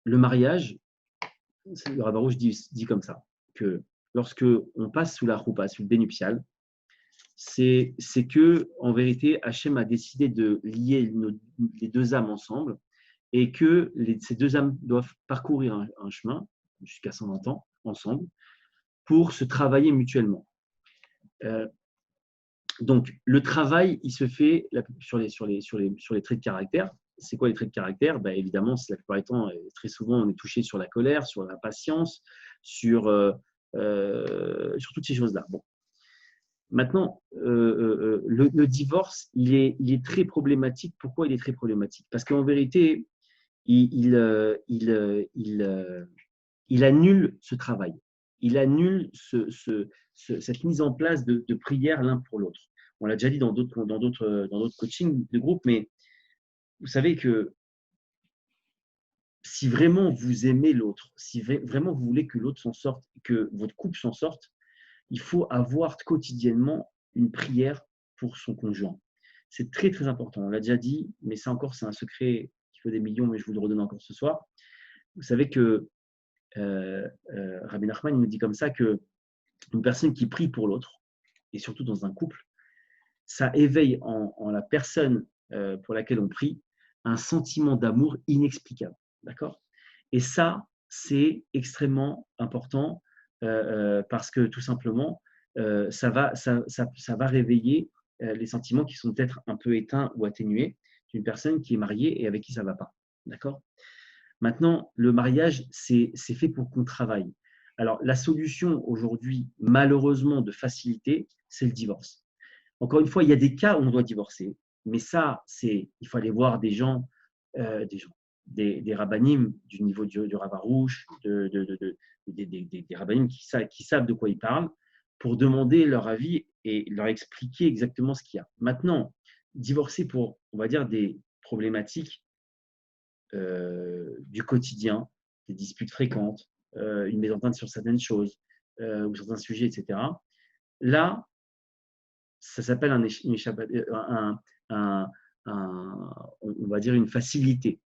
le mariage, le Rav Arush dit comme ça, que lorsque on passe sous la roupa, sous le bénuptial, c'est que en vérité, Hachem a décidé de lier les deux âmes ensemble et que ces deux âmes doivent parcourir un chemin jusqu'à 120 ans ensemble pour se travailler mutuellement. Donc, le travail, il se fait sur les traits de caractère. C'est quoi les traits de caractère? Évidemment, la plupart du temps, très souvent, on est touché sur la colère, sur la patience, sur toutes ces choses-là. Bon. Maintenant, le divorce, il est très problématique. Pourquoi il est très problématique? Parce qu'en vérité, il annule ce travail. Il annule cette mise en place de prière l'un pour l'autre. On l'a déjà dit dans d'autres coachings de groupe, mais vous savez que si vraiment vous aimez l'autre, si vraiment vous voulez que l'autre s'en sorte, que votre couple s'en sorte, il faut avoir quotidiennement une prière pour son conjoint. C'est très, très important. On l'a déjà dit, mais ça encore, c'est un secret qui fait des millions, mais je vous le redonne encore ce soir. Vous savez que Rabbi Nachman il nous dit comme ça que une personne qui prie pour l'autre, et surtout dans un couple, ça éveille en la personne pour laquelle on prie un sentiment d'amour inexplicable. D'accord? Et ça, c'est extrêmement important parce que tout simplement, ça va réveiller les sentiments qui sont peut-être un peu éteints ou atténués d'une personne qui est mariée et avec qui ça ne va pas. D'accord? Maintenant, le mariage, c'est fait pour qu'on travaille. Alors, la solution aujourd'hui, malheureusement, de facilité, c'est le divorce. Encore une fois, il y a des cas où on doit divorcer, mais ça, il faut aller voir des rabbinim du niveau du Rav Arush, des rabbinim qui savent de quoi ils parlent, pour demander leur avis et leur expliquer exactement ce qu'il y a. Maintenant, divorcer pour, on va dire, des problématiques du quotidien, des disputes fréquentes, une mésentente sur certaines choses ou certains sujets, etc. Là, ça s'appelle on va dire une facilité.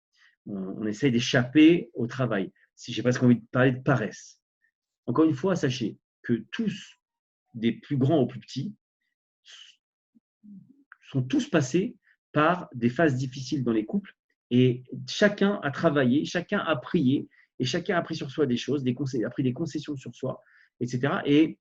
On essaye d'échapper au travail. Si j'ai presque envie de parler de paresse. Encore une fois, sachez que tous, des plus grands aux plus petits, sont tous passés par des phases difficiles dans les couples et chacun a travaillé, chacun a prié et chacun a pris sur soi des choses, a pris des concessions sur soi, etc. Et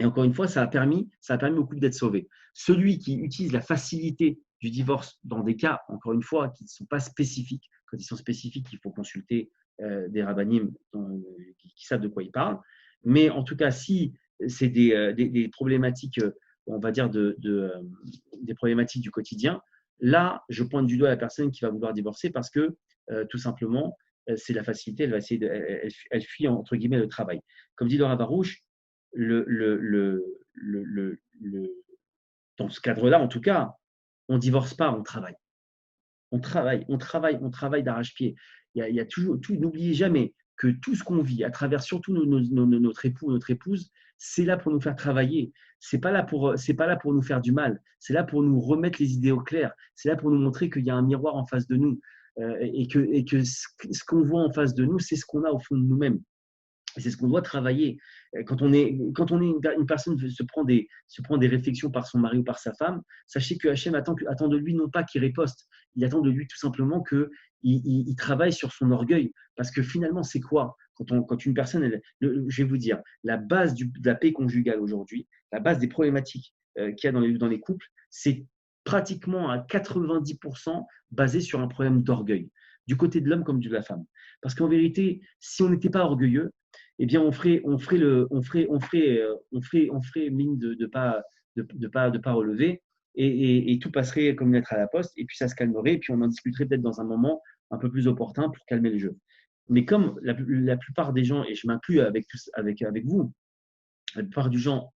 encore une fois, ça a permis au couple d'être sauvé. Celui qui utilise la facilité du divorce dans des cas, encore une fois, qui ne sont pas spécifiques, quand ils sont spécifiques, il faut consulter des rabbinim qui savent de quoi ils parlent. Mais en tout cas, si c'est des problématiques, on va dire, des problématiques du quotidien, là, je pointe du doigt la personne qui va vouloir divorcer parce que, tout simplement, c'est la facilité, elle fuit, entre guillemets, le travail. Comme dit le Rav Arush, dans ce cadre-là, en tout cas, on ne divorce pas, on travaille. On travaille d'arrache-pied. Il y a toujours, n'oubliez jamais que tout ce qu'on vit à travers surtout notre époux, notre épouse, c'est là pour nous faire travailler. C'est pas là pour nous faire du mal. C'est là pour nous remettre les idées au clair. C'est là pour nous montrer qu'il y a un miroir en face de nous et que ce qu'on voit en face de nous, c'est ce qu'on a au fond de nous-mêmes. Et c'est ce qu'on doit travailler. Quand on est une personne se prend des réflexions par son mari ou par sa femme, sachez que Hachem attend de lui non pas qu'il riposte, il attend de lui tout simplement qu'il travaille sur son orgueil. Parce que finalement, c'est quoi quand une personne, je vais vous dire, la base de la paix conjugale aujourd'hui, la base des problématiques qu'il y a dans les couples, c'est pratiquement à 90% basé sur un problème d'orgueil, du côté de l'homme comme de la femme. Parce qu'en vérité, si on n'était pas orgueilleux, eh bien, on ferait mine de pas relever et tout passerait comme une lettre à la poste et puis ça se calmerait et puis on en discuterait peut-être dans un moment un peu plus opportun pour calmer les jeux. Mais comme la plupart des gens, et je m'inclus avec vous, la plupart du temps,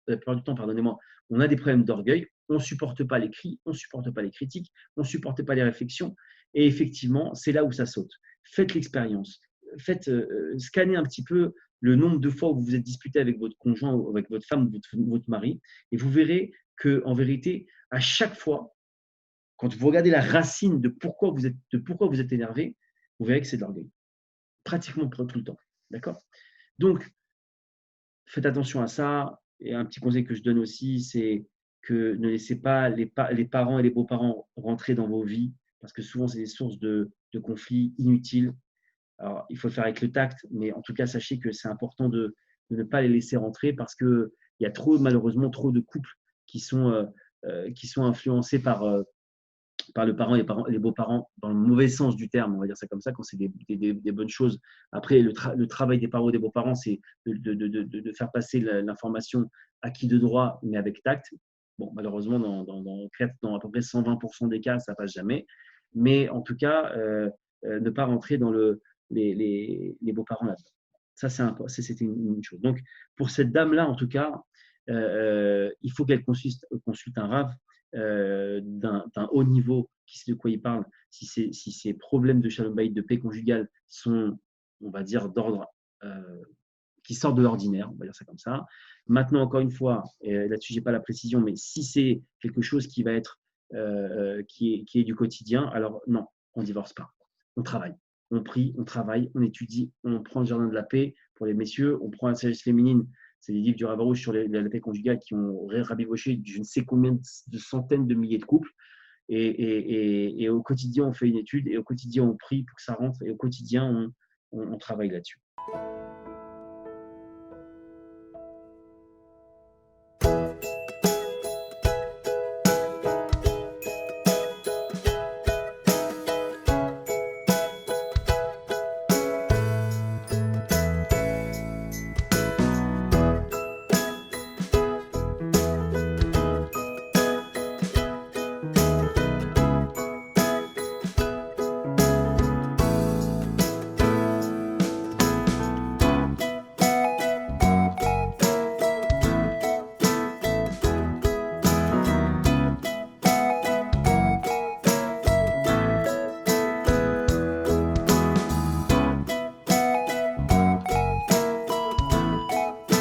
pardonnez-moi, on a des problèmes d'orgueil, on ne supporte pas les cris, on ne supporte pas les critiques, on ne supporte pas les réflexions et effectivement, c'est là où ça saute. Faites l'expérience, faites scanner un petit peu le nombre de fois où vous vous êtes disputé avec votre conjoint, ou avec votre femme, votre mari, et vous verrez qu'en vérité, à chaque fois, quand vous regardez la racine de pourquoi vous êtes énervé, vous verrez que c'est de l'orgueil. pratiquement tout le temps. D'accord? Donc, faites attention à ça. Et un petit conseil que je donne aussi, c'est que ne laissez pas les parents et les beaux-parents rentrer dans vos vies, parce que souvent, c'est des sources de conflits inutiles. Alors, il faut le faire avec le tact, mais en tout cas, sachez que c'est important de ne pas les laisser rentrer parce qu'il y a malheureusement trop de couples qui sont influencés par le parent et les beaux-parents dans le mauvais sens du terme, on va dire ça comme ça, quand c'est des bonnes choses. Après, le travail des parents et des beaux-parents, c'est de faire passer l'information à qui de droit, mais avec tact. Bon, malheureusement, dans à peu près 120% des cas, ça passe jamais. Mais en tout cas, ne pas rentrer dans les beaux-parents là. Ça, c'était une chose. Donc, pour cette dame-là, en tout cas, il faut qu'elle consulte un rave d'un haut niveau qui sait de quoi il parle. Si ces problèmes de shalom bayit, de paix conjugale sont, on va dire, d'ordre qui sortent de l'ordinaire, on va dire ça comme ça. Maintenant, encore une fois, là-dessus, je n'ai pas la précision, mais si c'est quelque chose qui va être qui est du quotidien, alors non, on ne divorce pas. On travaille. On prie, on travaille, on étudie, on prend le jardin de la paix pour les messieurs, on prend la sagesse féminine. C'est des livres du Rav Arush sur la paix conjugale qui ont rabiboché je ne sais combien de centaines de milliers de couples. Et au quotidien, on fait une étude, et au quotidien, on prie pour que ça rentre, et au quotidien, on travaille là-dessus.